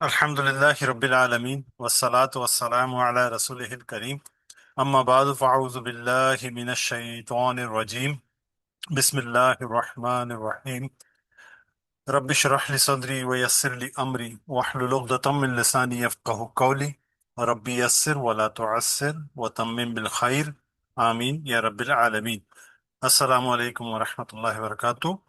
الحمد لله رب العالمين والصلاة والسلام على رسوله الكريم أما بعد فأعوذ بالله من الشيطان الرجيم بسم الله الرحمن الرحيم رب اشرح لي صدري ويسر لي أمري واحلل عقدة من لساني يفقه قولي ربي يسر ولا تعسر وتمم بالخير آمين يا رب العالمين. السلام علیکم ورحمۃ اللہ وبرکاتہ.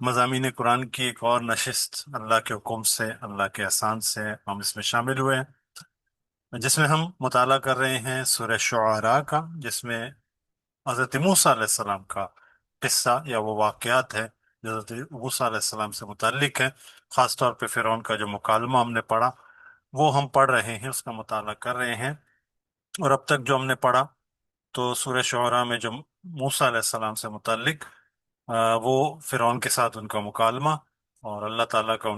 مضامین قرآن کی ایک اور نشست اللہ کے حکم سے، اللہ کے احسان سے ہم اس میں شامل ہوئے ہیں، جس میں ہم مطالعہ کر رہے ہیں سورہ شعراء کا، جس میں حضرت موسیٰ علیہ السلام کا قصہ یا وہ واقعات ہے جو حضرت موسیٰ علیہ السلام سے متعلق ہے. خاص طور پہ فرعون کا جو مکالمہ ہم نے پڑھا وہ ہم پڑھ رہے ہیں، اس کا مطالعہ کر رہے ہیں. اور اب تک جو ہم نے پڑھا تو سورہ شعراء میں جو موسیٰ علیہ السلام سے متعلق وہ فرعون کے ساتھ ان کا مکالمہ اور اللہ تعالیٰ کا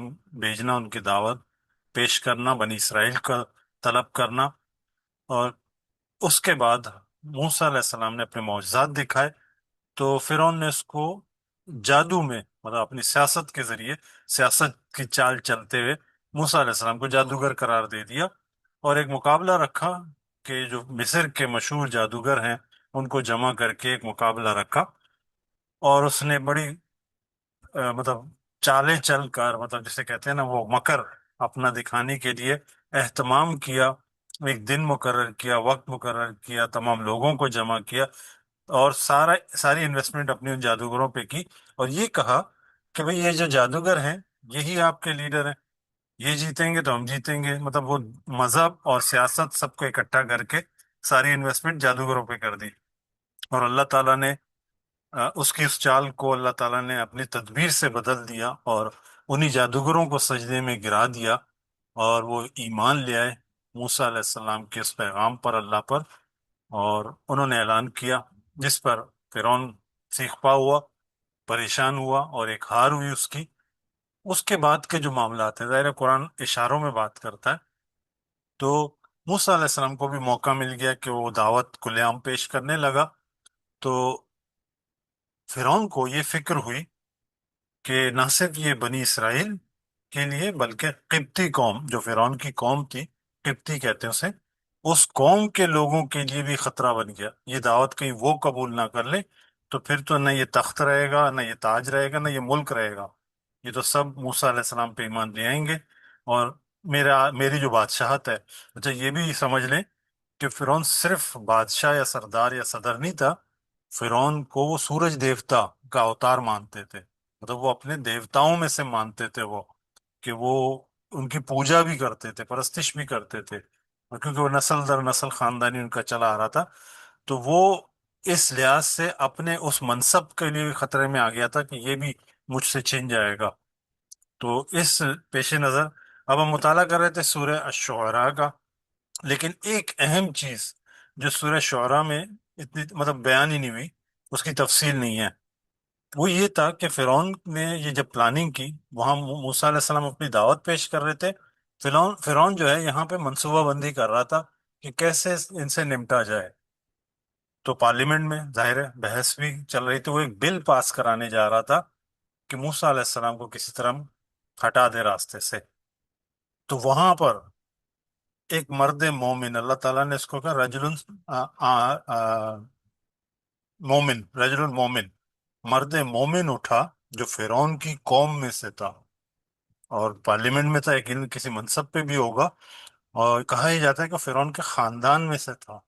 بھیجنا، ان کی دعوت پیش کرنا، بنی اسرائیل کا طلب کرنا، اور اس کے بعد موسیٰ علیہ السلام نے اپنے معجزات دکھائے تو فرعون نے اس کو جادو میں، مطلب اپنی سیاست کے ذریعے، سیاست کی چال چلتے ہوئے موسیٰ علیہ السلام کو جادوگر قرار دے دیا، اور ایک مقابلہ رکھا کہ جو مصر کے مشہور جادوگر ہیں ان کو جمع کر کے ایک مقابلہ رکھا، اور اس نے بڑی مطلب چالیں چل کر، مطلب جسے کہتے ہیں نا وہ مکر اپنا دکھانے کے لیے اہتمام کیا، ایک دن مقرر کیا، وقت مقرر کیا، تمام لوگوں کو جمع کیا، اور ساری انویسٹمنٹ اپنے ان جادوگروں پہ کی، اور یہ کہا کہ بھئی یہ جو جادوگر ہیں یہی آپ کے لیڈر ہیں، یہ جیتیں گے تو ہم جیتیں گے. مطلب وہ مذہب اور سیاست سب کو اکٹھا کر کے ساری انویسٹمنٹ جادوگروں پہ کر دی، اور اللہ تعالیٰ نے اس چال کو اللہ تعالیٰ نے اپنی تدبیر سے بدل دیا اور انہی جادوگروں کو سجدے میں گرا دیا، اور وہ ایمان لے آئے موسیٰ علیہ السلام کے اس پیغام پر، اللہ پر، اور انہوں نے اعلان کیا، جس پر فرعون سیخپا ہوا، پریشان ہوا، اور ایک ہار ہوئی اس کی. اس کے بعد کے جو معاملات ہیں، ظاہر قرآن اشاروں میں بات کرتا ہے، تو موسیٰ علیہ السلام کو بھی موقع مل گیا کہ وہ دعوت کھلے عام پیش کرنے لگا. تو فرعون کو یہ فکر ہوئی کہ نہ صرف یہ بنی اسرائیل کے لیے بلکہ قبطی قوم، جو فرعون کی قوم تھی، قبطی کہتے ہیں اسے، اس قوم کے لوگوں کے لیے بھی خطرہ بن گیا. یہ دعوت کہیں وہ قبول نہ کر لے تو پھر تو نہ یہ تخت رہے گا، نہ یہ تاج رہے گا، نہ یہ ملک رہے گا، یہ تو سب موسیٰ علیہ السلام پہ ایمان لے آئیں گے، اور میری جو بادشاہت ہے. اچھا یہ بھی سمجھ لیں کہ فرعون صرف بادشاہ یا سردار یا صدر نہیں تھا، فرعون کو وہ سورج دیوتا کا اوتار مانتے تھے، مطلب وہ اپنے دیوتاؤں میں سے مانتے تھے وہ، کہ وہ ان کی پوجا بھی کرتے تھے، پرستش بھی کرتے تھے، اور کیونکہ وہ نسل در نسل خاندانی ان کا چلا آ رہا تھا، تو وہ اس لحاظ سے اپنے اس منصب کے لیے بھی خطرے میں آ گیا تھا کہ یہ بھی مجھ سے چھن جائے گا. تو اس پیش نظر اب ہم مطالعہ کر رہے تھے سورہ الشعراء کا، لیکن ایک اہم چیز جو سورہ شعراء میں اتنی مطلب بیان ہی نہیں ہوئی، اس کی تفصیل نہیں ہے، وہ یہ تھا کہ فرعون نے یہ جب پلاننگ کی، وہاں موسیٰ علیہ السلام اپنی دعوت پیش کر رہے تھے، فرعون جو ہے یہاں پہ منصوبہ بندی کر رہا تھا کہ کیسے ان سے نمٹا جائے. تو پارلیمنٹ میں ظاہر ہے بحث بھی چل رہی تھی، وہ ایک بل پاس کرانے جا رہا تھا کہ موسیٰ علیہ السلام کو کسی طرح ہٹا دے راستے سے. تو وہاں پر ایک مرد مومن، اللہ تعالیٰ نے اس کو کہا رجل مومن، رجل مومن، مرد مومن اٹھا جو فرعون کی قوم میں سے تھا، اور پارلیمنٹ میں تھا، یقیناً کسی منصب پہ بھی ہوگا، اور کہا یہ جاتا ہے کہ فرعون کے خاندان میں سے تھا.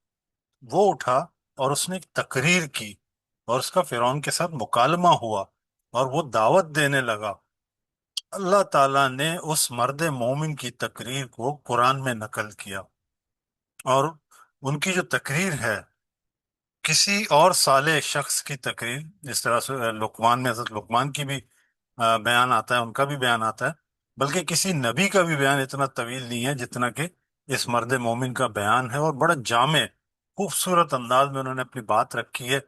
وہ اٹھا اور اس نے ایک تقریر کی، اور اس کا فرعون کے ساتھ مکالمہ ہوا، اور وہ دعوت دینے لگا. اللہ تعالیٰ نے اس مرد مومن کی تقریر کو قرآن میں نقل کیا، اور ان کی جو تقریر ہے کسی اور صالح شخص کی تقریر، جس طرح سے لقمان میں حضرت لقمان کی بھی بیان آتا ہے، ان کا بھی بیان آتا ہے، بلکہ کسی نبی کا بھی بیان اتنا طویل نہیں ہے جتنا کہ اس مرد مومن کا بیان ہے، اور بڑا جامع خوبصورت انداز میں انہوں نے اپنی بات رکھی ہے،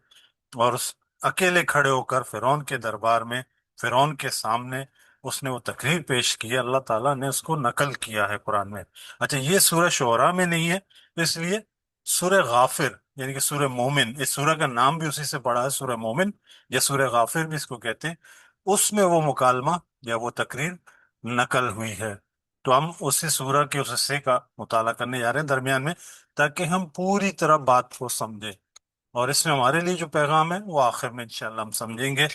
اور اس اکیلے کھڑے ہو کر فرعون کے دربار میں، فرعون کے سامنے اس نے وہ تقریر پیش کی ہے. اللہ تعالیٰ نے اس کو نقل کیا ہے قرآن میں. اچھا یہ سورہ شعراء میں نہیں ہے، اس لیے سورہ غافر، یعنی کہ سورہ مومن، اس سورہ کا نام بھی اسی سے پڑا ہے، سورہ مومن یا سورہ غافر بھی اس کو کہتے ہیں، اس میں وہ مکالمہ یا وہ تقریر نقل ہوئی ہے. تو ہم اسی سورہ کے اس حصے کا مطالعہ کرنے جا رہے ہیں درمیان میں، تاکہ ہم پوری طرح بات کو سمجھیں، اور اس میں ہمارے لیے جو پیغام ہے وہ آخر میں انشاءاللہ ہم سمجھیں گے۔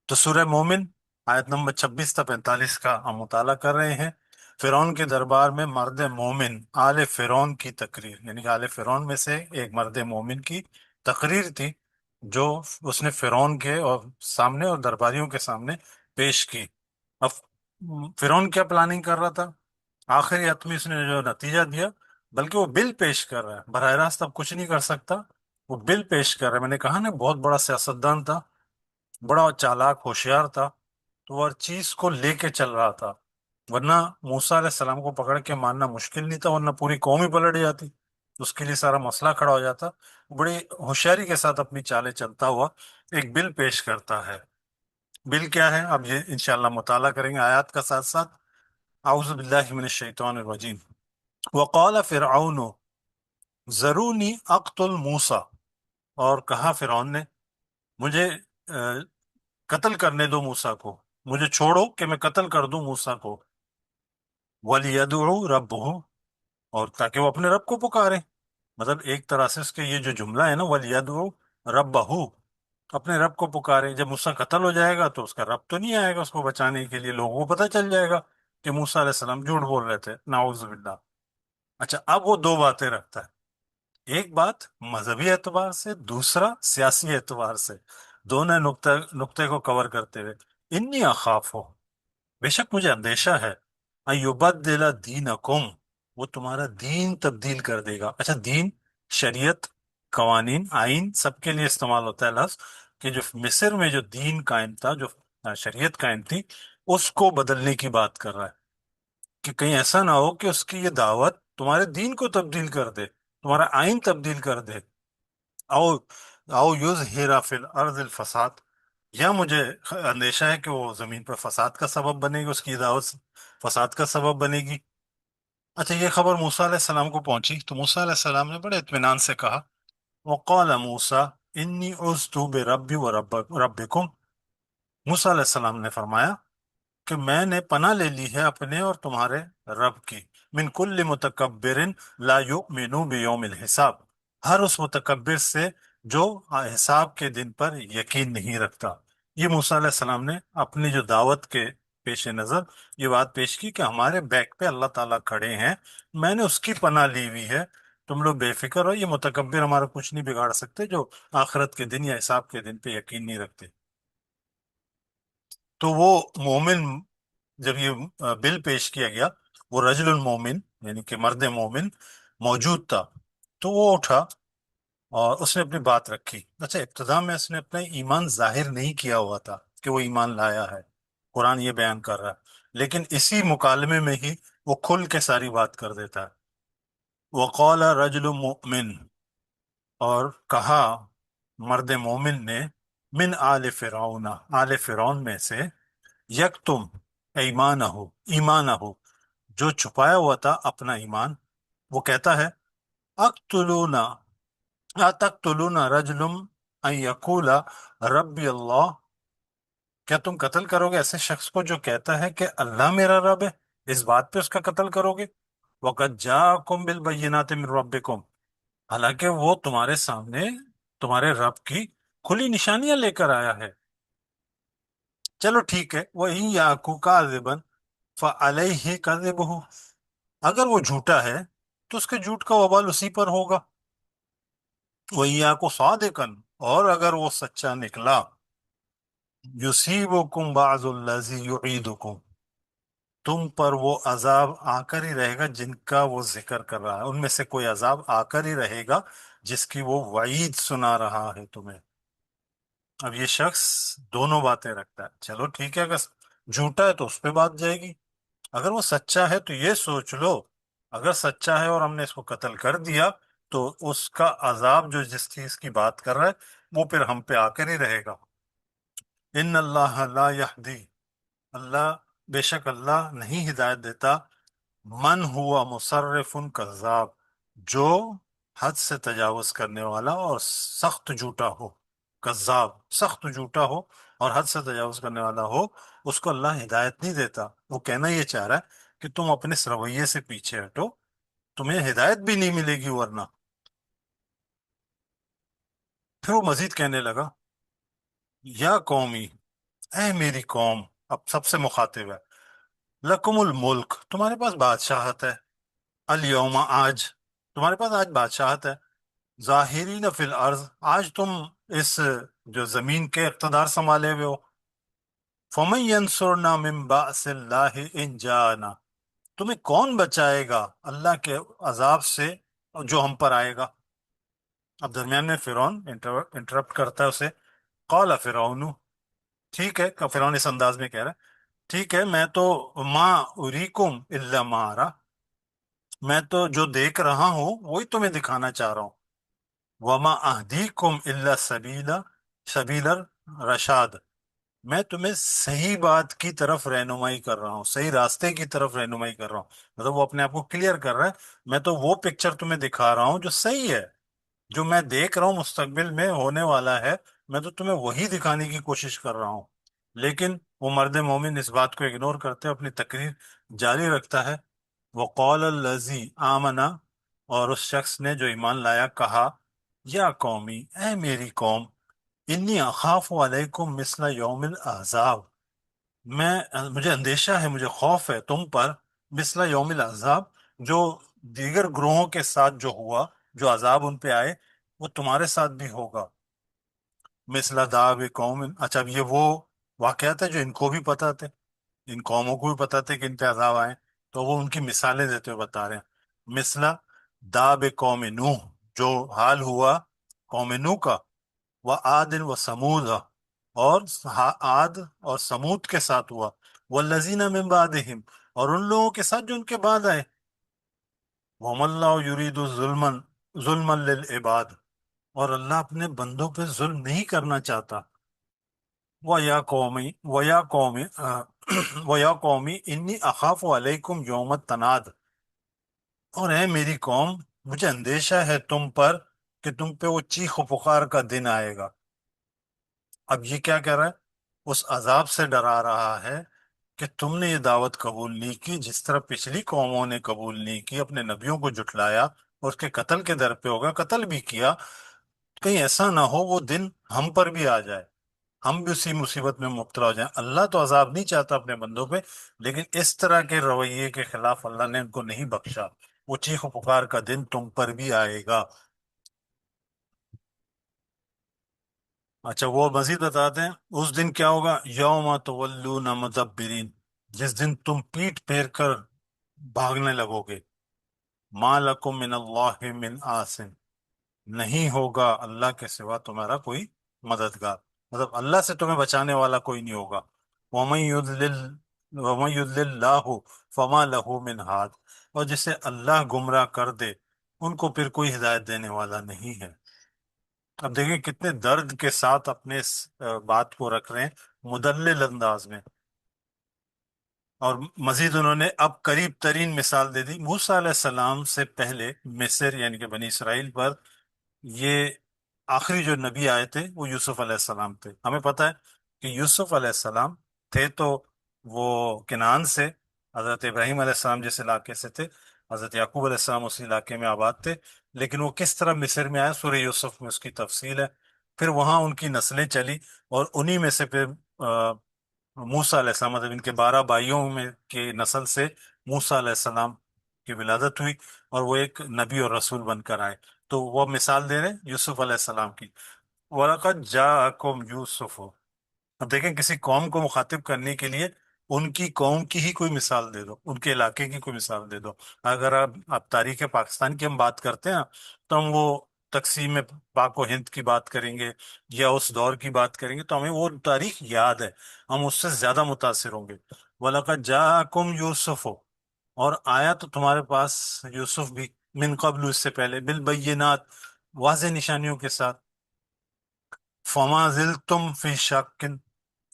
تو سورہ مومن آیت نمبر 26 تا 45 کا ہم مطالعہ کر رہے ہیں۔ فرعون کے دربار میں مرد مومن آل فرعون کی تقریر، یعنی کہ آل فرعون میں سے ایک مرد مومن کی تقریر تھی، جو اس نے فرعون کے اور سامنے اور درباریوں کے سامنے پیش کی۔ اب فرعون کیا پلاننگ کر رہا تھا؟ آخری حتمی اس نے جو نتیجہ دیا، بلکہ وہ بل پیش کر رہا ہے، براہ راست اب کچھ نہیں کر سکتا، وہ بل پیش کر رہا ہے۔ میں نے کہا نا بہت بڑا سیاستدان تھا، بڑا چالاک ہوشیار تھا، تو وہ ہر چیز کو لے کے چل رہا تھا، ورنہ موسیٰ علیہ السلام کو پکڑ کے مارنا مشکل نہیں تھا، ورنہ پوری قوم ہی پلٹ جاتی، اس کے لیے سارا مسئلہ کھڑا ہو جاتا۔ بڑی ہوشیاری کے ساتھ اپنی چالیں چلتا ہوا ایک بل پیش کرتا ہے۔ بل کیا ہے؟ اب یہ انشاءاللہ مطالعہ کریں گے آیات کا ساتھ ساتھ۔ اعوذ باللہ من الشیطان الرجیم۔ وقال فرعون ذرونی اقتل موسیٰ، اور کہا فرعون نے مجھے قتل کرنے دو موسیٰ کو، مجھے چھوڑو کہ میں قتل کر دوں موسیٰ کو۔ وَلْيَدْعُ رَبُّهُ، اور تاکہ وہ اپنے رب کو پکارے۔ مطلب ایک طرح سے اس کے یہ جو جملہ ہے نا وَلْيَدْعُ رَبَّهُ، اپنے رب کو پکارے۔ جب موسیٰ قتل ہو جائے گا تو اس کا رب تو نہیں آئے گا اس کو بچانے کے لیے، لوگوں کو پتہ چل جائے گا کہ موسیٰ علیہ السلام جھوٹ بول رہے تھے، نعوذ باللہ۔ اچھا، اب وہ دو باتیں رکھتا ہے، ایک بات مذہبی اعتبار سے، دوسرا سیاسی اعتبار سے، دونوں نقطے کو کور کرتے ہوئے۔ انی اخاف ہو، بے شک مجھے اندیشہ ہے، ایبدل دینکم، وہ تمہارا دین تبدیل کر دے گا۔ اچھا، دین شریعت، قوانین، آئین، سب کے لیے استعمال ہوتا ہے لفظ، کہ جو مصر میں جو دین قائم تھا، جو شریعت قائم تھی، اس کو بدلنے کی بات کر رہا ہے، کہ کہیں ایسا نہ ہو کہ اس کی یہ دعوت تمہارے دین کو تبدیل کر دے، تمہارا آئین تبدیل کر دے۔ او او یظہر فی الارض الفساد، یا مجھے اندیشہ ہے کہ وہ زمین پر فساد کا سبب بنے گی، اس کی دعوت فساد کا سبب بنے گی۔ اچھا، یہ خبر موسیٰ علیہ السلام کو پہنچی تو موسیٰ علیہ السلام نے بڑے اطمینان سے کہا، وقال موسیٰ انی عذت بربی و ربکم، موسیٰ علیہ السلام نے فرمایا کہ میں نے پناہ لے لی ہے اپنے اور تمہارے رب کی، من کل متکبر لا یؤمن بیوم الحساب، ہر اس متکبر سے جو حساب کے دن پر یقین نہیں رکھتا۔ یہ موسیٰ علیہ السلام نے اپنی جو دعوت کے پیش نظر یہ بات پیش کی کہ ہمارے بیک پہ اللہ تعالیٰ کھڑے ہیں، میں نے اس کی پناہ لی ہوئی ہے، تم لوگ بے فکر ہو، یہ متکبر ہمارا کچھ نہیں بگاڑ سکتے جو آخرت کے دن یا حساب کے دن پہ یقین نہیں رکھتے۔ تو وہ مومن، جب یہ بل پیش کیا گیا، وہ رجل المومن یعنی کہ مرد مومن موجود تھا، تو وہ اٹھا اور اس نے اپنی بات رکھی۔ اچھا، ابتدا میں اس نے اپنا ایمان ظاہر نہیں کیا ہوا تھا کہ وہ ایمان لایا ہے، قرآن یہ بیان کر رہا ہے، لیکن اسی مکالمے میں ہی وہ کھل کے ساری بات کر دیتا ہے۔ وقال رجل مؤمن، اور کہا مرد مومن نے، من آل فرعون، آل فرعون میں سے، یکتم ایمانہ، ایمانہ، جو چھپایا ہوا تھا اپنا ایمان، وہ کہتا ہے اقتلون اتقتلون رجل ان یقول ربی اللہ، کیا تم قتل کرو گے ایسے شخص کو جو کہتا ہے کہ اللہ میرا رب ہے؟ اس بات پہ اس کا قتل کرو گے؟ وقد جاءکم بالبینات من ربکم، حالانکہ وہ تمہارے سامنے تمہارے رب کی کھلی نشانیاں لے کر آیا ہے۔ چلو ٹھیک ہے، وَإِن یَأْکُ کاذبا فَعَلَیہ کذبہ، اگر وہ جھوٹا ہے تو اس کے جھوٹ کا وبال اسی پر ہوگا۔ وَإِن یَأْکُ صَادِقًا، اور اگر وہ سچا نکلا، یُصِیبُکُم بَعْضُ الَّذِی یُعِیدُکُم، تم پر وہ عذاب آ کر ہی رہے گا جن کا وہ ذکر کر رہا ہے، ان میں سے کوئی عذاب آ کر ہی رہے گا جس کی وہ وعید سنا رہا ہے تمہیں۔ اب یہ شخص دونوں باتیں رکھتا ہے، چلو ٹھیک ہے، اگر جھوٹا ہے تو اس پہ بات جائے گی، اگر وہ سچا ہے تو یہ سوچ لو، اگر سچا ہے اور ہم نے اس کو قتل کر دیا تو اس کا عذاب جو جس چیز کی بات کر رہا ہے وہ پھر ہم پہ آ کر ہی رہے گا۔ ان اللہ لا یہدی، اللہ، بے شک اللہ نہیں ہدایت دیتا، من ہوا مصرف کذاب، جو حد سے تجاوز کرنے والا اور سخت جھوٹا ہو، کذاب سخت جھوٹا ہو اور حد سے تجاوز کرنے والا ہو، اس کو اللہ ہدایت نہیں دیتا۔ وہ کہنا یہ چاہ رہا ہے کہ تم اپنے اس رویے سے پیچھے ہٹو، تمہیں ہدایت بھی نہیں ملے گی ورنہ۔ پھر وہ مزید کہنے لگا، یا قومی، اے میری قوم، اب سب سے مخاطب ہے، لکم الملک، تمہارے پاس بادشاہت ہے، الیوم، آج تمہارے پاس آج بادشاہت ہے، ظاہرین فی الارض، آج تم اس جو زمین کے اقتدار سنبھالے ہوئے ہو، فمن ینصرنا من بأس اللہ ان جانا، تمہیں کون بچائے گا اللہ کے عذاب سے جو ہم پر آئے گا۔ اب درمیان میں فرعون انٹرپٹ کرتا ہے اسے، قال فرعون، ٹھیک ہے، فرعون اس انداز میں کہہ رہا ہے، ٹھیک ہے، میں تو ما اریکم الا ما ارى، میں تو جو دیکھ رہا ہوں وہی تمہیں دکھانا چاہ رہا ہوں، وما اہدیکم الا سبیل الرشاد، میں تمہیں صحیح بات کی طرف رہنمائی کر رہا ہوں، صحیح راستے کی طرف رہنمائی کر رہا ہوں، مطلب وہ اپنے آپ کو کلیئر کر رہا ہے، میں تو وہ پکچر تمہیں دکھا رہا ہوں جو صحیح ہے، جو میں دیکھ رہا ہوں مستقبل میں ہونے والا ہے، میں تو تمہیں وہی دکھانے کی کوشش کر رہا ہوں۔ لیکن وہ مرد مومن اس بات کو اگنور کرتے ہوئے اپنی تقریر جاری رکھتا ہے، وقال الذی آمنا، اور اس شخص نے جو ایمان لایا کہا، یا قومی، اے میری قوم، انی اخاف علیکم مثل یوم الاحزاب، مجھے اندیشہ ہے، مجھے خوف ہے تم پر، مثل یوم الاحزاب، جو دیگر گروہوں کے ساتھ جو ہوا، جو عذاب ان پہ آئے وہ تمہارے ساتھ بھی ہوگا، مثل داب قوم، اچھا اب یہ وہ واقعات ہے جو ان کو بھی پتا تھے، ان قوموں کو بھی پتا تھے کہ ان پہ عذاب آئے، تو وہ ان کی مثالیں دیتے ہوئے بتا رہے ہیں، مثلا داب قوم نوح، جو حال ہوا قوم نوح کا، وہ عاد و سمود، اور عاد اور سمود کے ساتھ ہوا، والذین من بعدہم، اور ان لوگوں کے ساتھ جو ان کے بعد آئے، وَمَا اللَّهُ يُرِيدُ ظُلْمًا لِلْعِبَادِ، اور اللہ اپنے بندوں پہ ظلم نہیں کرنا چاہتا، وَيَا قَوْمِ وَيَا قَوْمِ وَيَا قَوْمِ إِنِّي أَخَافُ عَلَيْكُمْ يَوْمَ التَّنَادِ، اور اے میری قوم، مجھے اندیشہ ہے تم پر کہ تم پہ وہ چیخ و پکار کا دن آئے گا۔ اب یہ کیا کہہ رہا ہے؟ اس عذاب سے ڈرا رہا ہے کہ تم نے یہ دعوت قبول نہیں کی جس طرح پچھلی قوموں نے قبول نہیں کی، اپنے نبیوں کو جھٹلایا اور اس کے قتل کے در پہ ہوگا، قتل بھی کیا، کہیں ایسا نہ ہو وہ دن ہم پر بھی آ جائے، ہم بھی اسی مصیبت میں مبتلا ہو جائیں۔ اللہ تو عذاب نہیں چاہتا اپنے بندوں پہ، لیکن اس طرح کے رویے کے خلاف اللہ نے ان کو نہیں بخشا، وہ چیخ و پکار کا دن تم پر بھی آئے گا۔ اچھا وہ مزید بتاتے ہیں، اس دن کیا ہوگا، یوم تولون مدبرین، جس دن تم پیٹ پھیر کر بھاگنے لگو گے، ما لکم من اللہ من عاصم، نہیں ہوگا اللہ کے سوا تمہارا کوئی مددگار، مطلب اللہ سے تمہیں بچانے والا کوئی نہیں ہوگا، وَمَن يُضْلِلْ وَمَن يُضْلِلْ اللَّهُ فَمَا لَهُ مِنْ هَادٍ، اور جسے اللہ گمراہ کر دے ان کو پھر کوئی ہدایت دینے والا نہیں ہے۔ اب دیکھیں کتنے درد کے ساتھ اپنے اس بات کو رکھ رہے ہیں، مدلل انداز میں، اور مزید انہوں نے اب قریب ترین مثال دے دی، موسیٰ علیہ السلام سے پہلے مصر یعنی کہ بنی اسرائیل پر یہ آخری جو نبی آئے تھے وہ یوسف علیہ السلام تھے۔ ہمیں پتہ ہے کہ یوسف علیہ السلام تھے تو وہ کنعان سے، حضرت ابراہیم علیہ السلام جس علاقے سے تھے، حضرت یعقوب علیہ السلام اسی علاقے میں آباد تھے، لیکن وہ کس طرح مصر میں آئے سورہ یوسف میں اس کی تفصیل ہے، پھر وہاں ان کی نسلیں چلی، اور انہی میں سے پھر موسیٰ علیہ السلام، مطلب ان کے 12 بھائیوں میں کی نسل سے موسیٰ علیہ السلام کی ولادت ہوئی، اور وہ ایک نبی اور رسول بن کر آئے، تو وہ مثال دے رہے ہیں یوسف علیہ السلام کی، وَلَقَدْ جَاءَكُمْ يُوسُفُ، اب دیکھیں کسی قوم کو مخاطب کرنے کے لیے ان کی قوم کی ہی کوئی مثال دے دو، ان کے علاقے کی کوئی مثال دے دو۔ اگر آپ تاریخ پاکستان کی ہم بات کرتے ہیں تو ہم وہ تقسیم پاک و ہند کی بات کریں گے یا اس دور کی بات کریں گے تو ہمیں وہ تاریخ یاد ہے، ہم اس سے زیادہ متاثر ہوں گے۔ وَلَقَدْ جَاءَكُمْ يُوسُفُ، اور آیا تو تمہارے پاس یوسف بھی، من قبل، اس سے پہلے، بالبینات، واضح نشانیوں کے ساتھ، فما زلتم فی شک،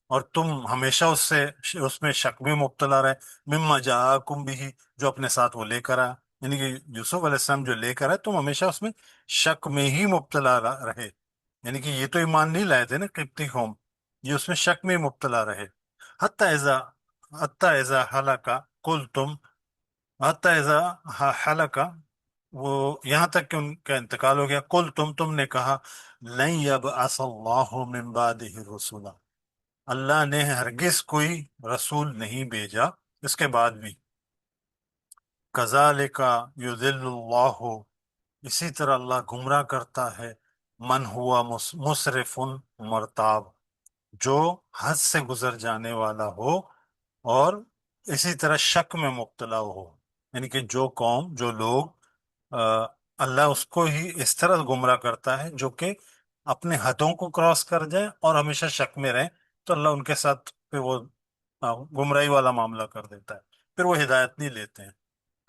اور تم ہمیشہ اس میں شک میں مبتلا رہے، مما جاءکم بھی، جو اپنے ساتھ وہ لے کر آیا، یعنی کہ یوسف علیہ السلام جو لے کر آئے تم ہمیشہ اس میں شک میں ہی مبتلا رہے، یعنی کہ یہ تو ایمان نہیں لائے تھے نا قبطی قوم، یہ اس میں شک میں مبتلا رہے، حتی اذا حتی اذا ہلاکا قلتم، حتی اذا حلقہ، وہ یہاں تک کہ ان کا انتقال ہو گیا، قل تم نے کہا، لن یبعث اللہ من بعدہ رسولا، اللہ نے ہرگز کوئی رسول نہیں بھیجا اس کے بعد بھی، کذالک یضل اللہ، اسی طرح اللہ گمراہ کرتا ہے، من ہوا مسرف مرتاب، جو حد سے گزر جانے والا ہو اور اسی طرح شک میں مبتلا ہو، یعنی کہ جو قوم، جو لوگ، آ، اللہ اس کو ہی اس طرح گمراہ کرتا ہے جو کہ اپنے حدوں کو کراس کر جائے اور ہمیشہ شک میں رہیں، تو اللہ ان کے ساتھ پھر وہ گمراہی والا معاملہ کر دیتا ہے، پھر وہ ہدایت نہیں لیتے ہیں۔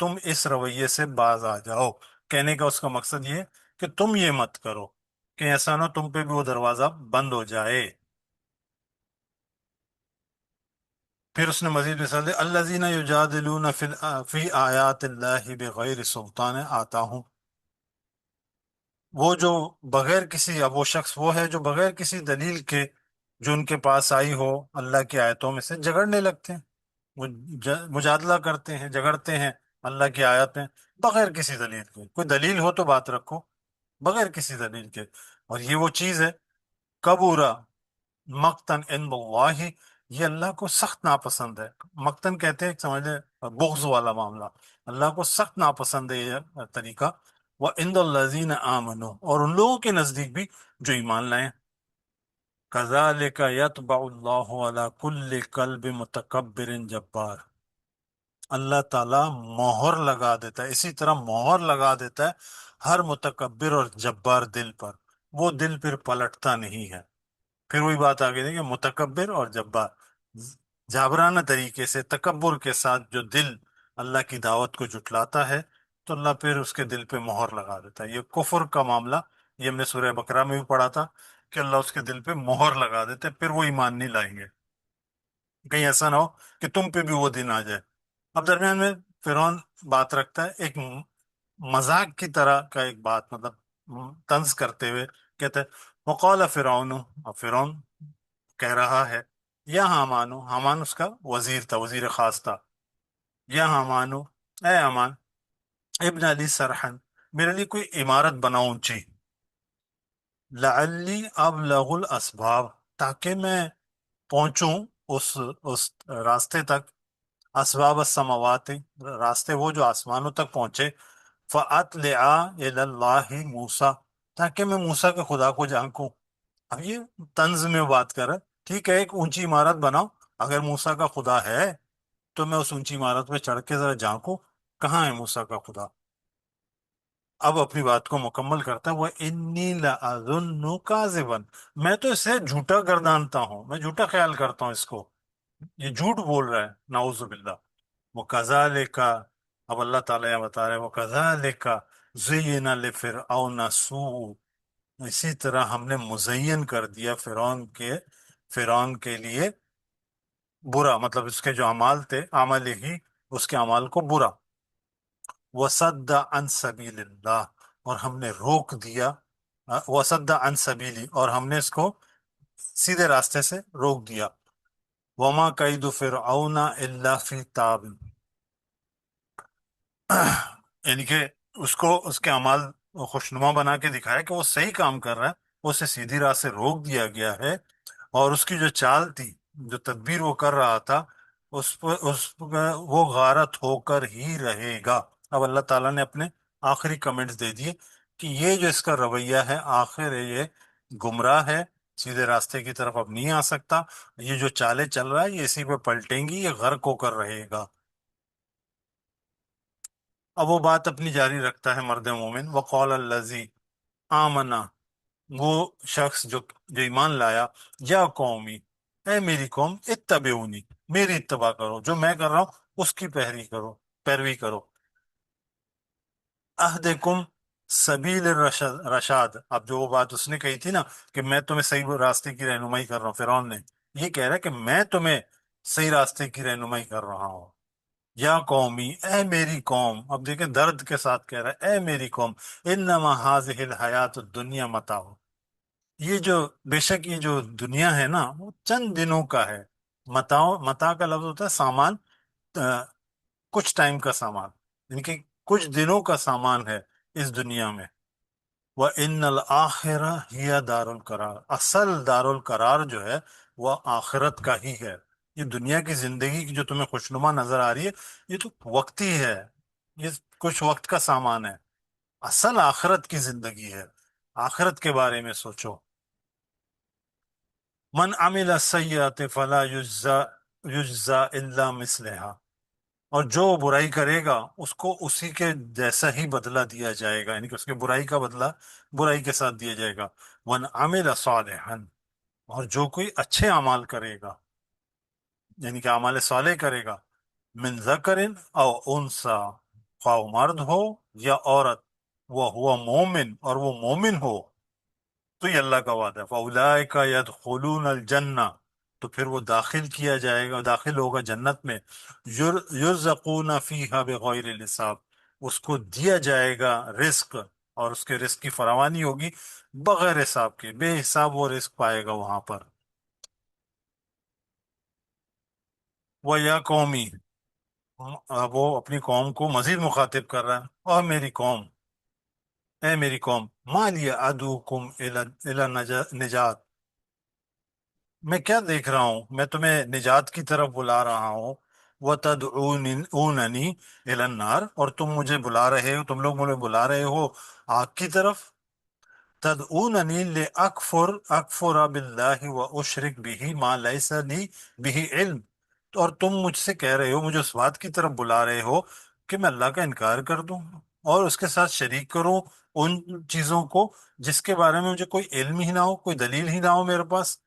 تم اس رویے سے باز آ جاؤ، کہنے کا اس کا مقصد یہ ہے کہ تم یہ مت کرو کہ ایسا نہ ہو تم پہ بھی وہ دروازہ بند ہو جائے۔ پھر اس نے مزید مثال دی، الذین یجادلون فی آیات اللہ بغیر سلطان آتاہم، وہ جو بغیر کسی، اب وہ شخص وہ ہے جو بغیر کسی دلیل کے جو ان کے پاس آئی ہو اللہ کی آیتوں میں سے جھگڑنے لگتے ہیں، وہ مجادلہ کرتے ہیں، جھگڑتے ہیں اللہ کی آیت میں بغیر کسی دلیل کے، کوئی دلیل ہو تو بات رکھو، بغیر کسی دلیل کے، اور یہ وہ چیز ہے، کبورا مقتن عند اللہ، یہ اللہ کو سخت ناپسند ہے، مقتن کہتے ہیں سمجھ لیں بغض والا معاملہ، اللہ کو سخت ناپسند ہے یہ طریقہ، وہ عند الذین آمنوا، اور ان لوگوں کے نزدیک بھی جو ایمان لائیں، کذالک یطبع اللہ علی کل قلب متکبر جبار، اللہ تعالیٰ مہر لگا دیتا ہے، اسی طرح مہر لگا دیتا ہے ہر متکبر اور جبار دل پر، وہ دل پھر پلٹتا نہیں ہے۔ پھر وہی بات آگے دیں کہ متکبر اور جبار، جابرانہ طریقے سے تکبر کے ساتھ جو دل اللہ کی دعوت کو جھٹلاتا ہے تو اللہ پھر اس کے دل پہ مہر لگا دیتا ہے۔ یہ کفر کا معاملہ، یہ ہم نے سورہ بقرہ میں بھی پڑھا تھا کہ اللہ اس کے دل پہ مہر لگا دیتے، پھر وہ ایمان نہیں لائیں گے، کہیں ایسا نہ ہو کہ تم پہ بھی وہ دن آ جائے۔ اب درمیان میں فرعون بات رکھتا ہے ایک مذاق کی طرح کا، ایک بات مطلب طنز کرتے ہوئے کہتا ہے، وقال فرعون، اور فرعون کہہ رہا ہے، یا حامانو، حامان اس کا وزیر تھا، وزیر خاص تھا، یا حامانو، اے حامان، ابن علی سرحن، میرے لیے کوئی عمارت بناؤ اونچی، لعلی ابلغ الاسباب، تاکہ میں پہنچوں اس راستے تک، اسباب السماوات، راستے وہ جو آسمانوں تک پہنچے، فاطلع الی اللہ موسیٰ، تاکہ میں موسیٰ کے خدا کو جانکوں۔ اب یہ طنز میں بات کر رہا ہے، ٹھیک ہے ایک اونچی عمارت بناؤ، اگر موسیٰ کا خدا ہے تو میں اس اونچی عمارت پہ چڑھ کے ذرا جھانکوں کہاں ہے موسیٰ کا خدا۔ اب اپنی بات کو مکمل کرتا ہے، وہ انی لأظن کاذبا، میں تو اسے جھوٹا گردانتا ہوں، میں جھوٹا خیال کرتا ہوں اس کو، یہ جھوٹ بول رہا ہے، نعوذ باللہ۔ وَكَذَلِكَ، اب اللہ تعالیٰ یہ بتا رہے ہیں، وَكَذَلِكَ زُيِّنَ لِفِرْعَوْنَ سُوءُ، اسی طرح ہم نے مزین کر دیا فرعون کے لیے برا، مطلب اس کے جو اعمال تھے، عمل ہی اس کے اعمال کو برا، وصد عن سبیل اللہ، اور ہم نے روک دیا، وصد عن سبیلی، اور ہم نے اس کو سیدھے راستے سے روک دیا، وما کید فرعون الا فی تاب، یعنی کہ اس کو اس کے اعمال خوشنما بنا کے دکھایا کہ وہ صحیح کام کر رہا ہے، اسے سیدھی راہ سے روک دیا گیا ہے، اور اس کی جو چال تھی، جو تدبیر وہ کر رہا تھا، اس وہ غارت ہو کر ہی رہے گا۔ اب اللہ تعالیٰ نے اپنے آخری کمنٹس دے دیے کہ یہ جو اس کا رویہ ہے آخر یہ گمراہ ہے، سیدھے راستے کی طرف اب نہیں آ سکتا، یہ جو چالیں چل رہا ہے یہ اسی پہ پلٹیں گی، یہ غرق ہو کر رہے گا۔ اب وہ بات اپنی جاری رکھتا ہے مرد مومن، وقال الذی آمنا، وہ شخص جو ایمان لایا، یا قومی، اے میری قوم، اتبعونی، میری اتباع کرو، جو میں کر رہا ہوں اس کی پیروی کرو، اہدکم سبیل رشاد، اب جو وہ بات اس نے کہی تھی نا کہ میں تمہیں صحیح راستے کی رہنمائی کر رہا ہوں، فرعون نے یہ کہہ رہا ہے کہ میں تمہیں صحیح راستے کی رہنمائی کر رہا ہوں، یا قومی، اے میری قوم، اب دیکھیں درد کے ساتھ کہہ رہا ہے، اے میری قوم، انما هذه الحیات الدنیا متاع، یہ جو بے شک یہ جو دنیا ہے نا وہ چند دنوں کا ہے، متاع کا لفظ ہوتا ہے سامان، کچھ ٹائم کا سامان، ان کی کچھ دنوں کا سامان ہے اس دنیا میں۔ وَإِنَّ الْآخِرَةَ هِيَ دار القرار، اصل دار القرار جو ہے وہ آخرت کا ہی ہے۔ یہ دنیا کی زندگی کی جو تمہیں خوشنما نظر آ رہی ہے، یہ تو وقتی ہے، یہ کچھ وقت کا سامان ہے۔ اصل آخرت کی زندگی ہے، آخرت کے بارے میں سوچو۔ من عمل السیئات فلا یجزا الا مثلها، اور جو برائی کرے گا اس کو اسی کے جیسا ہی بدلہ دیا جائے گا، یعنی کہ اس کے برائی کا بدلہ برائی کے ساتھ دیا جائے گا۔ من عمل صالحا، اور جو کوئی اچھے اعمال کرے گا، یعنی کہ اعمال صالح کرے گا، من ذکر او انثى، خواہ وہ مرد ہو یا عورت، وہ ہوا مومن، اور وہ مومن ہو، تو یہ اللہ کا وعدہ ہے۔ فَأُولَئِكَ يَدْخُلُونَ الْجَنَّةَ، تو پھر وہ داخل کیا جائے گا، داخل ہوگا جنت میں، يُرْزَقُونَ فِيهَا بِغَيْرِ حساب، اس کو دیا جائے گا رزق، اور اس کے رزق کی فراوانی ہوگی بغیر حساب کے، بے حساب وہ رزق پائے گا وہاں پر۔ وہ یا قومی، وہ اپنی قوم کو مزید مخاطب کر رہا ہے، اور میری قوم، اے میری قوم، ما لی ادعوکم الی نجات، میں کیا دیکھ رہا ہوں، میں تمہیں نجات کی طرف بلا رہا ہوں، وَتَدْعُونَنِي إِلَى النَّارِ، اور تم مجھے بلا رہے ہو، تم لوگ مجھے بلا رہے ہو آگ کی طرف۔ تدعوننی اکفر باللہ و اشرک بھی ما لیس لی بھی علم، اور تم مجھ سے کہہ رہے ہو، مجھے اس بات کی طرف بلا رہے ہو کہ میں اللہ کا انکار کر دوں اور اس کے ساتھ شریک کروں ان چیزوں کو جس کے بارے میں مجھے کوئی علم ہی نہ ہو، کوئی دلیل ہی نہ ہو میرے پاس۔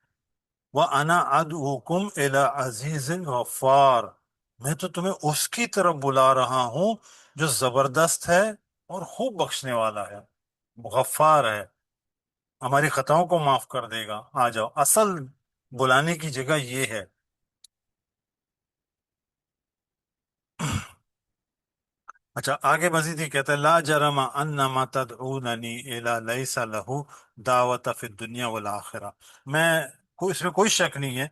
وَأَنَا أَدْعُوكُمْ إِلَىٰ عَزِيزٍ غَفَّارٍ، میں تو تمہیں اس کی طرف بلا رہا ہوں جو زبردست ہے اور خوب بخشنے والا ہے، غفار ہے، ہماری خطاؤں کو معاف کر دے گا، آ جاؤ۔ اصل بلانے کی جگہ یہ ہے۔ اچھا، آگے مزید یہ کہتا ہے لا جرم ان ما تدعوننی الی لیس لہ دعوت فی الدنیا والآخرہ، اس میں کوئی شک نہیں ہے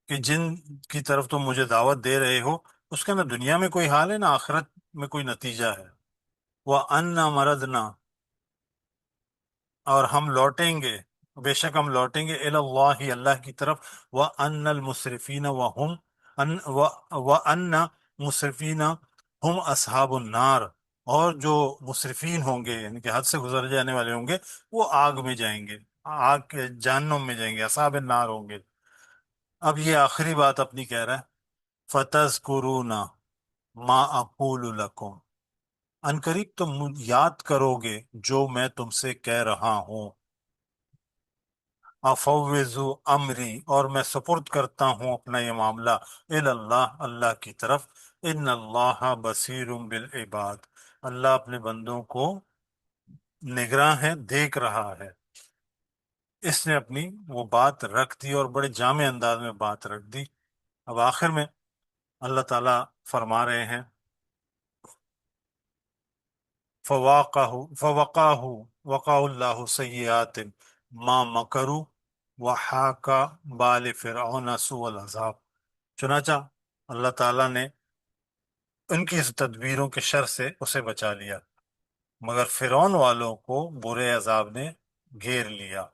کہ جن کی طرف تم مجھے دعوت دے رہے ہو اس کا نہ دنیا میں کوئی حال ہے نہ آخرت میں کوئی نتیجہ ہے۔ وَأَنَّ مَرَدْنَا، اور ہم لوٹیں گے، بے شک ہم لوٹیں گے اللہ، اللہ کی طرف، وَأَنَّ الْمُسْرِفِينَ وَأَنَّ مُسْرِفِينَ ہم اصحاب النار، اور جو مسرفین ہوں گے یعنی کہ حد سے گزر جانے والے ہوں گے وہ آگ میں جائیں گے، آگ کے جہنم میں جائیں گے، اصحاب النار ہوں گے۔ اب یہ آخری بات اپنی کہہ رہا ہے، فَتَذْكُرُونَ مَا أَقُولُ لَكُمْ، ان قریب تم یاد کرو گے جو میں تم سے کہہ رہا ہوں۔ افوض امری، اور میں سپرد کرتا ہوں اپنا یہ معاملہ اللہ، اللہ کی طرف۔ ان اللہ بصیر بالعباد، اللہ اپنے بندوں کو نگراں ہے، دیکھ رہا ہے۔ اس نے اپنی وہ بات رکھ دی اور بڑے جامع انداز میں بات رکھ دی۔ اب آخر میں اللہ تعالیٰ فرما رہے ہیں وقاه اللہ سیئات ما مکروا وحاق بال فرعون سوء العذاب، چنانچہ اللہ تعالیٰ نے ان کی اس تدبیروں کے شر سے اسے بچا لیا، مگر فرعون والوں کو برے عذاب نے گھیر لیا۔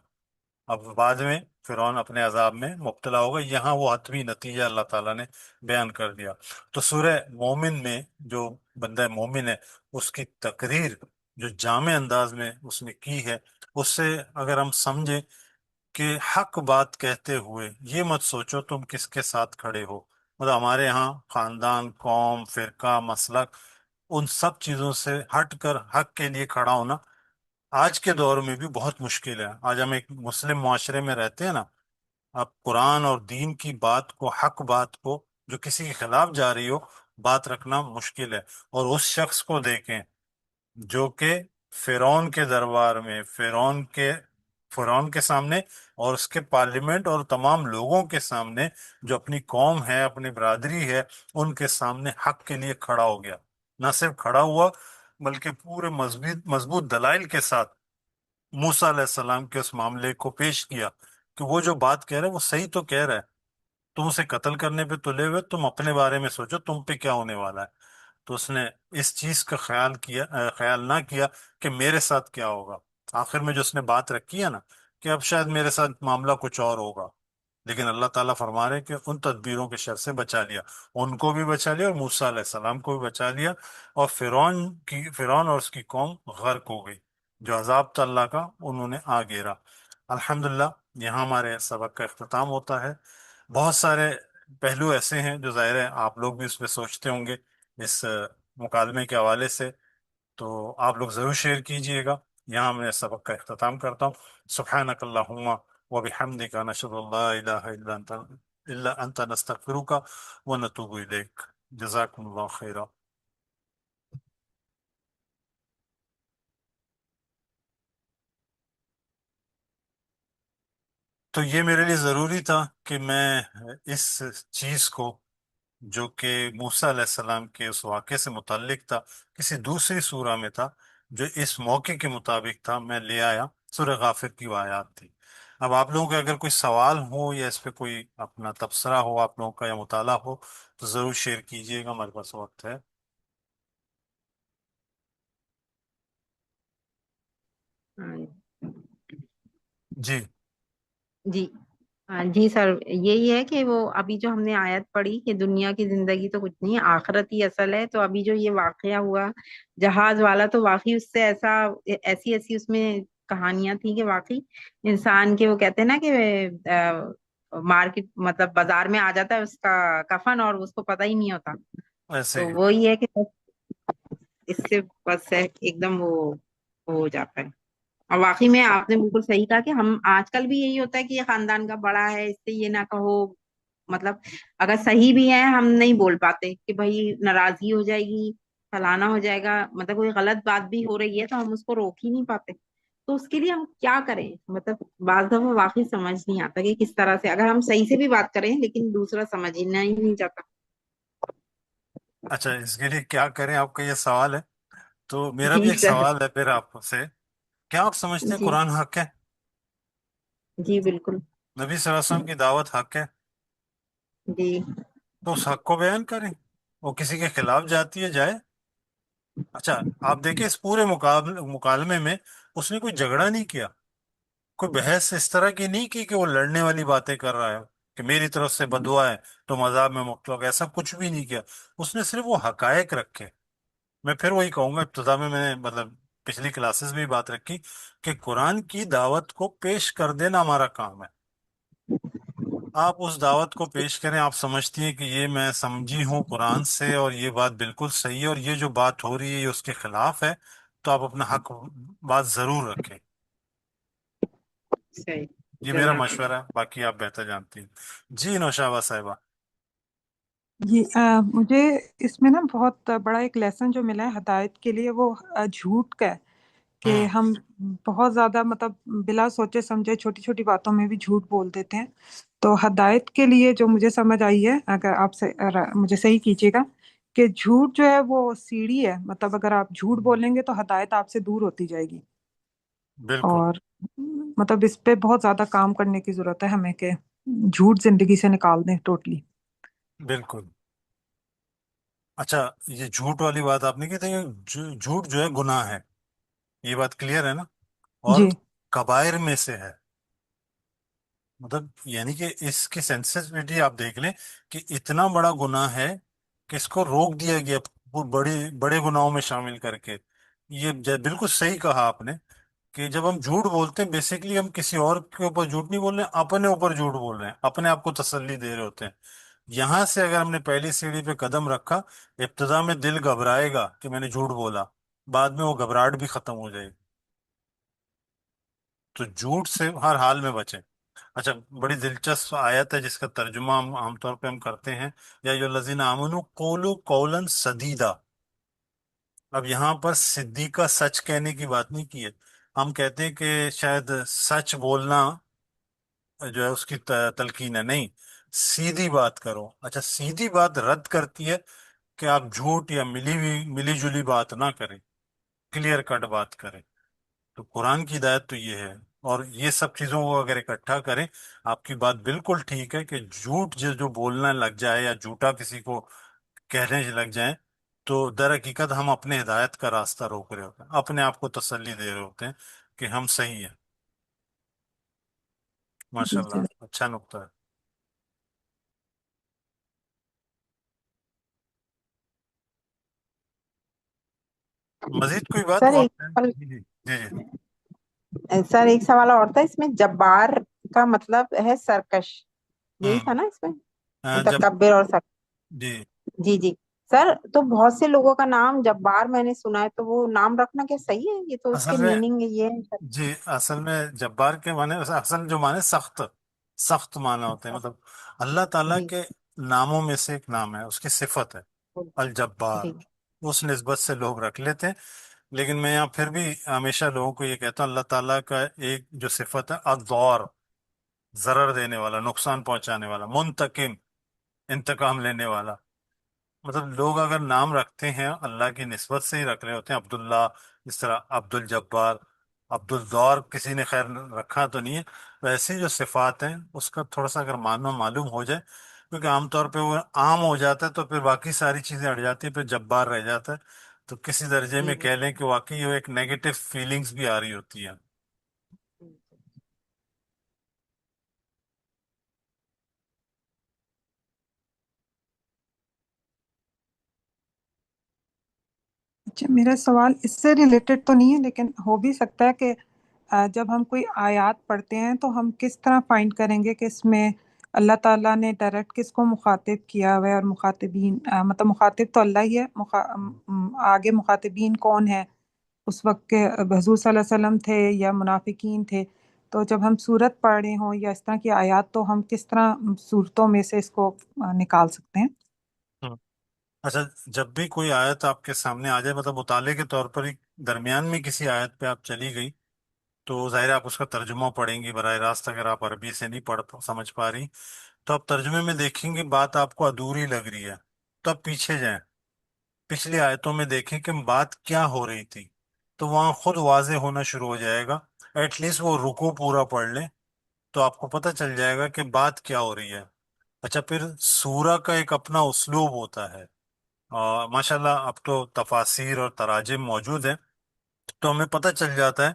اب بعد میں فرعون اپنے عذاب میں مبتلا ہوگا، یہاں وہ حتمی نتیجہ اللہ تعالیٰ نے بیان کر دیا۔ تو سورہ مومن میں جو بندہ مومن ہے اس کی تقریر جو جامع انداز میں اس نے کی ہے، اس سے اگر ہم سمجھیں کہ حق بات کہتے ہوئے یہ مت سوچو تم کس کے ساتھ کھڑے ہو، مطلب ہمارے ہاں خاندان، قوم، فرقہ، مسلک، ان سب چیزوں سے ہٹ کر حق کے لیے کھڑا ہونا آج کے دور میں بھی بہت مشکل ہے۔ آج ہم ایک مسلم معاشرے میں رہتے ہیں نا، اب قرآن اور دین کی بات کو، حق بات کو جو کسی کے خلاف جا رہی ہو بات رکھنا مشکل ہے۔ اور اس شخص کو دیکھیں جو کہ فرعون کے دربار میں، فرعون کے سامنے اور اس کے پارلیمنٹ اور تمام لوگوں کے سامنے، جو اپنی قوم ہے، اپنی برادری ہے، ان کے سامنے حق کے لیے کھڑا ہو گیا، نہ صرف کھڑا ہوا بلکہ پورے مضبوط مضبوط دلائل کے ساتھ موسیٰ علیہ السلام کے اس معاملے کو پیش کیا کہ وہ جو بات کہہ رہا ہے وہ صحیح تو کہہ رہا ہے، تم اسے قتل کرنے پہ تلے ہوئے، تم اپنے بارے میں سوچو تم پہ کیا ہونے والا ہے۔ تو اس نے اس چیز کا خیال نہ کیا کہ میرے ساتھ کیا ہوگا. آخر میں جو اس نے بات رکھی ہے نا کہ اب شاید میرے ساتھ معاملہ کچھ اور ہوگا، لیکن اللہ تعالیٰ فرما رہے ہیں کہ ان تدبیروں کے شر سے بچا لیا. ان کو بھی بچا لیا اور موسیٰ علیہ السلام کو بھی بچا لیا. اور فرعون اور اس کی قوم غرق ہو گئی. جو عذاب تھا اللہ کا انہوں نے آ گھیرا. الحمدللہ یہاں ہمارے سبق کا اختتام ہوتا ہے. بہت سارے پہلو ایسے ہیں جو ظاہر ہے آپ لوگ بھی اس پہ سوچتے ہوں گے اس مکالمے کے حوالے سے، تو آپ لوگ ضرور شیئر کیجئے گا. یہاں میں سبق کا اختتام کرتا ہوں. سبحانک اللہم وبحمدک نشہد ان لا الہ الا انت نستغفرک ونتوب الیک. جزاکم اللہ خیرا. تو یہ میرے لیے ضروری تھا کہ میں اس چیز کو جو کہ موسیٰ علیہ السلام کے اس واقعے سے متعلق تھا، کسی دوسری سورہ میں تھا جو اس موقع کے مطابق تھا، میں لے آیا. سورہ غافر کی وہ آیات تھی. اب آپ لوگوں کے اگر کوئی سوال ہو یا اس پہ کوئی اپنا تبصرہ ہو آپ لوگوں کا یا مطالعہ ہو تو ضرور شیئر کیجیے گا، ہمارے پاس وقت ہے. ہاں جی. جی. ہاں جی سر، یہی ہے کہ وہ ابھی جو ہم نے آیت پڑھی کہ دنیا کی زندگی تو کچھ نہیں، آخرت ہی اصل ہے. تو ابھی جو یہ واقعہ ہوا جہاز والا، تو واقعی اس سے ایسی ایسی اس میں کہانیاں تھیں کہ واقعی انسان کے، وہ کہتے ہیں نا کہ مارکیٹ مطلب بازار میں آ جاتا ہے اس کا کفن اور اس کو پتہ ہی نہیں ہوتا. ایسے تو ہی. وہی ہے کہ اس سے بس ہے ایک دم وہ ہو جاتا ہے. اور واقعی میں آپ نے بالکل صحیح کہا کہ ہم آج کل بھی یہی ہوتا ہے کہ یہ خاندان کا بڑا ہے، اس سے یہ نہ کہو. مطلب اگر صحیح بھی ہے ہم نہیں بول پاتے کہ بھائی ناراضگی ہو جائے گی، فلانا ہو جائے گا، مطلب کوئی غلط بات بھی ہو رہی ہے تو ہم اس کو روک ہی نہیں پاتے. تو اس کے لیے ہم کیا کریں؟ مطلب بعض دفعہ واقعی سمجھ نہیں آتا کہ کس طرح سے، اگر ہم صحیح سے بھی بات کریں لیکن دوسرا سمجھنا ہی نہیں چاہتا. اچھا، اس کے لیے کیا کریں آپ کا یہ سوال ہے. تو میرا بھی جی ایک سر. سوال ہے پھر آپ سے. کیا آپ سمجھتے ہیں جی. قرآن حق ہے؟ جی بالکل. نبی صلی اللہ علیہ وسلم کی دعوت حق ہے؟ جی. تو اس حق کو بیان کریں. وہ کسی کے خلاف جاتی ہے جائے. اچھا آپ دیکھیں اس پورے مکالمے میں اس نے کوئی جھگڑا نہیں کیا، کوئی بحث اس طرح کی نہیں کی کہ وہ لڑنے والی باتیں کر رہا ہے کہ میری طرف سے بدعا ہے تو مذہب میں مختلف، ایسا کچھ بھی نہیں کیا. اس نے صرف وہ حقائق رکھے. میں پھر وہی کہوں گا، ابتدا میں نے مطلب پچھلی کلاسز میں بھی بات رکھی کہ قرآن کی دعوت کو پیش کر دینا ہمارا کام ہے. آپ اس دعوت کو پیش کریں. آپ سمجھتی ہیں کہ یہ میں سمجھی ہوں قرآن سے اور یہ بات بالکل صحیح ہے اور یہ جو بات ہو رہی ہے یہ اس کے خلاف ہے، تو آپ اپنا حق بات ضرور رکھیں. صحیح. یہ میرا جزاک اللہ. مشورہ ہے، باقی آپ بہتر جانتی ہیں. جی نوشابہ صاحبہ. جی مجھے اس میں نا بہت بڑا ایک لیسن جو ملا ہے ہدایت کے لیے، وہ جھوٹ کا ہے کہ ہوں. ہم بہت زیادہ مطلب بلا سوچے سمجھے چھوٹی چھوٹی باتوں میں بھی جھوٹ بول دیتے ہیں. تو ہدایت کے لیے جو مجھے سمجھ آئی ہے، اگر آپ سے مجھے صحیح کیجیے گا، کہ جھوٹ جو ہے وہ سیڑھی ہے. مطلب اگر آپ جھوٹ بولیں گے تو ہدایت آپ سے دور ہوتی جائے گی. بالکل. اور مطلب اس پہ بہت زیادہ کام کرنے کی ضرورت ہے ہمیں کہ جھوٹ زندگی سے نکال دیں ٹوٹلی. بالکل. اچھا یہ جھوٹ والی بات آپ نے کی تھی. جھوٹ جو ہے گناہ ہے، یہ بات کلیئر ہے نا. اور جی. کبائر میں سے ہے. مطلب یعنی کہ اس کی سینسٹیوٹی آپ دیکھ لیں کہ اتنا بڑا گناہ ہے کہ اس کو روک دیا گیا وہ بڑے بڑے گناہوں میں شامل کر کے. یہ بالکل صحیح کہا آپ نے کہ جب ہم جھوٹ بولتے ہیں بیسیکلی ہم کسی اور کے اوپر جھوٹ نہیں بول رہے ہیں، اپنے اوپر جھوٹ بول رہے ہیں، اپنے آپ کو تسلی دے رہے ہوتے ہیں. یہاں سے اگر ہم نے پہلی سیڑھی پہ قدم رکھا، ابتدا میں دل گھبرائے گا کہ میں نے جھوٹ بولا، بعد میں وہ گھبراہٹ بھی ختم ہو جائے گی. تو جھوٹ سے ہر حال میں بچیں. اچھا بڑی دلچسپ آیت ہے جس کا ترجمہ ہم عام طور پہ ہم کرتے ہیں، یا جو الذین آمنوا قولوا قولا سدیدا. اب یہاں پر صدیقہ سچ کہنے کی بات نہیں کی ہے. ہم کہتے ہیں کہ شاید سچ بولنا جو ہے اس کی تلقین ہے، نہیں، سیدھی بات کرو. اچھا سیدھی بات رد کرتی ہے کہ آپ جھوٹ یا ملی جلی بات نہ کریں، کلیئر کٹ بات کریں. تو قرآن کی ہدایت تو یہ ہے. اور یہ سب چیزوں کو اگر اکٹھا کریں، آپ کی بات بالکل ٹھیک ہے کہ جھوٹ جو بولنا لگ جائے یا جھوٹا کسی کو کہنے لگ جائیں تو در حقیقت ہم اپنے ہدایت کا راستہ روک رہے ہوتے ہیں، اپنے آپ کو تسلی دے رہے ہوتے ہیں کہ ہم صحیح ہیں۔ ماشاء اللہ، بالکل اچھا نقطہ ہے۔ مزید کوئی بات سر اور ایک ہے؟ سوال جی جی جی جی۔ سر ایک سوال اور تھا اس میں، جبار کا مطلب ہے سرکش، یہی ہوں تھا نا اس میں؟ جب متکبر اور سرکش، جی جی جی سر، تو بہت سے لوگوں کا نام جبار میں نے سنا ہے، تو وہ نام رکھنا کیا صحیح ہے؟ یہ تو اس کے اصل میں میننگ یہ ہے سر؟ جی اصل میں جبار کے معنی، اصل جو معنی سخت، سخت معنی ہوتے ہیں، مطلب اللہ تعالیٰ جی کے ناموں میں سے ایک نام ہے، اس کی صفت ہے الجبار، جی اس نسبت سے لوگ رکھ لیتے ہیں۔ لیکن میں یہاں پھر بھی ہمیشہ لوگوں کو یہ کہتا ہوں، اللہ تعالیٰ کا ایک جو صفت ہے الدور، ضرر دینے والا، نقصان پہنچانے والا، منتقم، انتقام لینے والا۔ مطلب لوگ اگر نام رکھتے ہیں اللہ کی نسبت سے ہی رکھ رہے ہوتے ہیں، عبداللہ، اس طرح عبد الجبار، عبد الدور کسی نے خیر رکھا تو نہیں ہے، ویسے جو صفات ہیں اس کا تھوڑا سا اگر معنی معلوم ہو جائے، کیونکہ عام طور پہ وہ عام ہو جاتا ہے تو پھر باقی ساری چیزیں اڑ جاتی ہیں، پھر جبار رہ جاتا ہے، تو کسی درجے جی میں جی کہہ لیں کہ واقعی وہ ایک نیگیٹو فیلنگز بھی آ رہی ہوتی ہیں۔ اچھا، میرا سوال اس سے ریلیٹڈ تو نہیں ہے لیکن ہو بھی سکتا ہے کہ جب ہم کوئی آیات پڑھتے ہیں تو ہم کس طرح فائنڈ کریں گے کہ اس میں اللہ تعالیٰ نے ڈائریکٹ کس کو مخاطب کیا ہوا ہے، اور مخاطبین مطلب مخاطب تو اللہ ہی ہے، آگے مخاطبین کون ہے اس وقت کے؟ حضور صلی اللہ علیہ وسلم تھے یا منافقین تھے؟ تو جب ہم سورت پڑھ رہے ہوں یا اس طرح کی آیات، تو ہم کس طرح صورتوں میں سے اس کو نکال سکتے ہیں؟ ہوں۔ اچھا، جب بھی کوئی آیت آپ کے سامنے آ جائے، مطلب مطالعے کے طور پر ہی درمیان میں کسی آیت پہ آپ چلی گئی، تو ظاہر ہے آپ اس کا ترجمہ پڑھیں گی براہ راست، اگر آپ عربی سے نہیں سمجھ پا رہی تو آپ ترجمے میں دیکھیں گے بات آپ کو ادھوری لگ رہی ہے، تو آپ پیچھے جائیں، پچھلی آیتوں میں دیکھیں کہ بات کیا ہو رہی تھی، تو وہاں خود واضح ہونا شروع ہو جائے گا۔ ایٹ لیسٹ وہ رکو پورا پڑھ لیں تو آپ کو پتہ چل جائے گا کہ بات کیا ہو رہی ہے۔ اچھا، پھر سورہ کا ایک اپنا اسلوب ہوتا ہے، ماشاء اللہ اب تو تفاسیر اور تراجم موجود ہیں، تو ہمیں پتہ چل جاتا ہے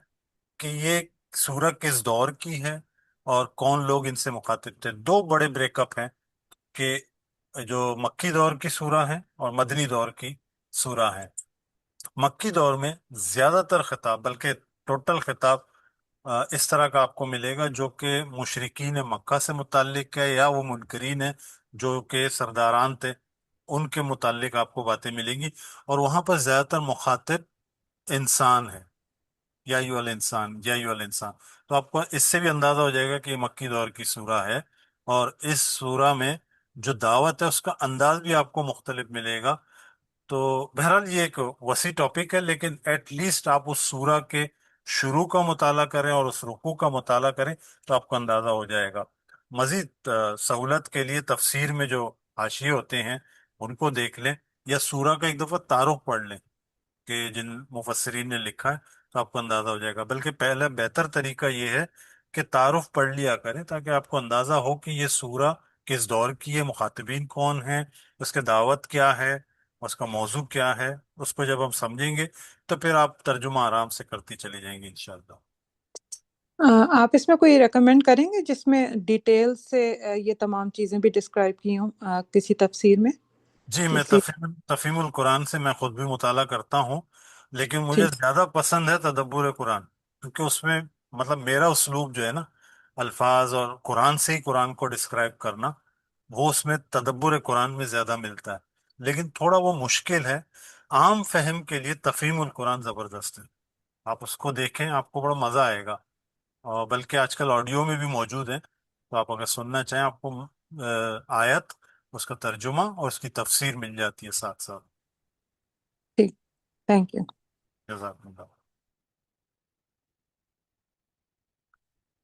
کہ یہ سورہ کس دور کی ہے اور کون لوگ ان سے مخاطب تھے۔ دو بڑے بریک اپ ہیں، کہ جو مکی دور کی سورہ ہے اور مدنی دور کی سورہ ہے۔ مکی دور میں زیادہ تر خطاب، بلکہ ٹوٹل خطاب اس طرح کا آپ کو ملے گا جو کہ مشرکین مکہ سے متعلق ہے، یا وہ منکرین ہیں جو کہ سرداران تھے، ان کے متعلق آپ کو باتیں ملیں گی، اور وہاں پر زیادہ تر مخاطب انسان ہے، یا ایھا الانسان، یا ایھا الانسان۔ تو آپ کو اس سے بھی اندازہ ہو جائے گا کہ یہ مکی دور کی سورہ ہے، اور اس سورہ میں جو دعوت ہے اس کا انداز بھی آپ کو مختلف ملے گا۔ تو بہرحال یہ ایک وسیع ٹاپک ہے، لیکن ایٹ لیسٹ آپ اس سورہ کے شروع کا مطالعہ کریں اور اس رکوع کا مطالعہ کریں تو آپ کو اندازہ ہو جائے گا۔ مزید سہولت کے لیے تفسیر میں جو حاشیے ہوتے ہیں ان کو دیکھ لیں، یا سورہ کا ایک دفعہ تعارف پڑھ لیں کہ جن مفسرین نے لکھا ہے، تو آپ کو اندازہ ہو جائے گا۔ بلکہ پہلا بہتر طریقہ یہ ہے کہ تعارف پڑھ لیا کریں، تاکہ آپ کو اندازہ ہو کہ یہ سورہ کس دور کی ہے، مخاطبین کون ہیں، اس کے دعوت کیا ہے، اس کا موضوع کیا ہے۔ اس کو جب ہم سمجھیں گے تو پھر آپ ترجمہ آرام سے کرتی چلی جائیں گی انشاءاللہ۔ آپ اس میں کوئی ریکمینڈ کریں گے جس میں ڈیٹیل سے یہ تمام چیزیں بھی ڈسکرائب کی ہوں کسی تفسیر میں؟ جی، میں کسی تفہیم القرآن سے میں خود بھی مطالعہ کرتا ہوں، لیکن مجھے ٹھیک زیادہ پسند ہے تدبر قرآن، کیونکہ اس میں مطلب میرا اسلوب جو ہے نا، الفاظ اور قرآن سے ہی قرآن کو ڈسکرائب کرنا، وہ اس میں تدبر قرآن میں زیادہ ملتا ہے، لیکن تھوڑا وہ مشکل ہے۔ عام فہم کے لیے تفہیم القرآن زبردست ہے، آپ اس کو دیکھیں، آپ کو بڑا مزہ آئے گا، اور بلکہ آج کل آڈیو میں بھی موجود ہے، تو آپ اگر سننا چاہیں آپ کو آیت، اس کا ترجمہ اور اس کی تفسیر مل جاتی ہے ساتھ ساتھ۔ ٹھیک، تھینک یو۔ جزاک اللہ۔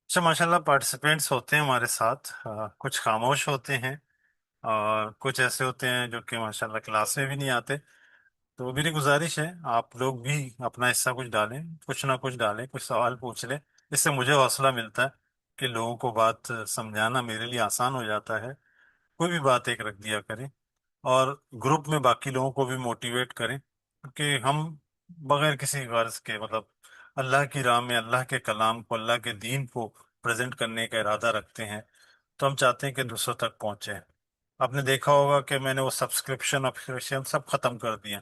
اچھا، ماشاء اللہ پارٹیسپینٹس ہوتے ہیں ہمارے ساتھ، کچھ خاموش ہوتے ہیں اور کچھ ایسے ہوتے ہیں جو کہ ماشاء اللہ کلاس میں بھی نہیں آتے، تو میری گزارش ہے آپ لوگ بھی اپنا حصہ کچھ ڈالیں، کچھ نہ کچھ ڈالیں، کچھ سوال پوچھ لیں، اس سے مجھے حوصلہ ملتا ہے کہ لوگوں کو بات سمجھانا میرے لیے آسان ہو جاتا ہے۔ کوئی بھی بات ایک رکھ دیا کریں، اور گروپ میں باقی لوگوں کو بھی موٹیویٹ کریں، کہ ہم بغیر کسی غرض کے مطلب اللہ کی راہ میں اللہ کے کلام کو، اللہ کے دین کو پریزنٹ کرنے کا ارادہ رکھتے ہیں، تو ہم چاہتے ہیں کہ دوسروں تک پہنچے۔ آپ نے دیکھا ہوگا کہ میں نے وہ سبسکرپشن سب ختم کر دیا،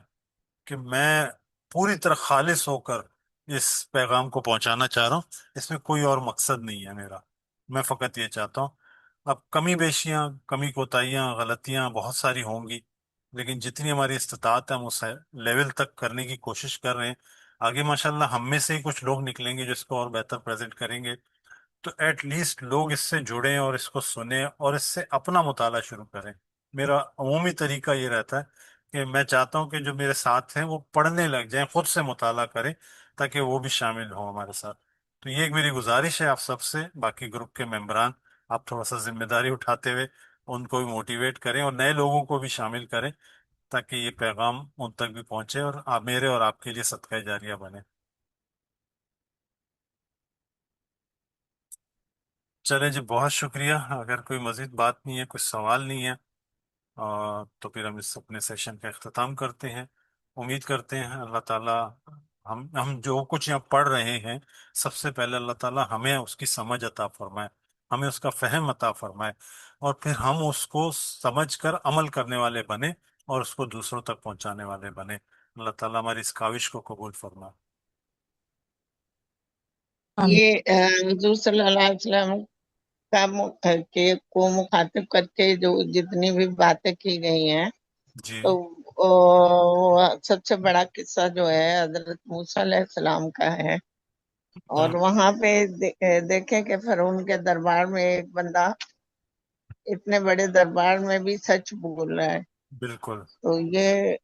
کہ میں پوری طرح خالص ہو کر اس پیغام کو پہنچانا چاہ رہا ہوں، اس میں کوئی اور مقصد نہیں ہے میرا، میں فقط یہ چاہتا ہوں۔ اب کمی بیشیاں، کمی کوتاہیاں، غلطیاں بہت ساری ہوں گی، لیکن جتنی ہماری استطاعت ہے ہم اس لیول تک کرنے کی کوشش کر رہے ہیں۔ آگے ماشاءاللہ ہم میں سے ہی کچھ لوگ نکلیں گے جو اس کو اور بہتر پریزنٹ کریں گے، تو ایٹ لیسٹ لوگ اس سے جڑیں اور اس کو سنیں اور اس سے اپنا مطالعہ شروع کریں۔ میرا عمومی طریقہ یہ رہتا ہے کہ میں چاہتا ہوں کہ جو میرے ساتھ ہیں وہ پڑھنے لگ جائیں، خود سے مطالعہ کریں، تاکہ وہ بھی شامل ہوں ہمارے ساتھ۔ تو یہ ایک میری گزارش ہے آپ سب سے، باقی گروپ کے ممبران، آپ تھوڑا سا ذمہ داری اٹھاتے ہوئے ان کو بھی موٹیویٹ کریں اور نئے لوگوں کو بھی شامل کریں، تاکہ یہ پیغام ان تک بھی پہنچے اور آپ میرے اور آپ کے لیے صدقہ جاریہ بنے۔ چلیں جی، بہت شکریہ۔ اگر کوئی مزید بات نہیں ہے، کچھ سوال نہیں ہے، تو پھر ہم اس اپنے سیشن کا اختتام کرتے ہیں۔ امید کرتے ہیں اللہ تعالیٰ ہم جو کچھ یہاں پڑھ رہے ہیں، سب سے پہلے اللہ تعالیٰ ہمیں اس کی سمجھ عطا فرمائے، ہمیں اس کا فہم عطا فرمائے، اور پھر ہم اس کو سمجھ کر عمل کرنے والے بنے اور اس کو دوسروں تک پہنچانے والے بنے۔ اللہ تعالیٰ ہماری اس کاوش کو قبول فرمائے۔ آمین۔ یہ حضور صلی اللہ علیہ وسلم کا کو مخاطب کر کے جو جتنی بھی باتیں کی گئی ہیں، جی تو سب سے بڑا قصہ جو ہے حضرت موسیٰ علیہ السلام کا ہے۔ اور وہاں پہ دیکھیں کہ فرعون کے دربار میں ایک بندہ اتنے بڑے دربار میں بھی سچ بول رہا ہے، بالکل۔ تو یہ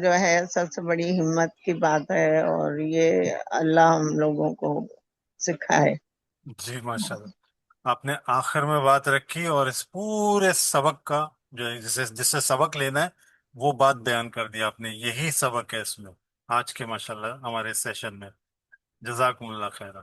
جو ہے سب سے بڑی ہمت کی بات ہے، اور یہ اللہ ہم لوگوں کو سکھائے۔ جی ماشاء اللہ، آپ نے آخر میں بات رکھی اور اس پورے سبق کا جو جس سے سبق لینا ہے وہ بات بیان کر دی آپ نے، یہی سبق ہے اس میں آج کے ماشاء اللہ ہمارے سیشن میں۔ جزاکم اللہ خیر۔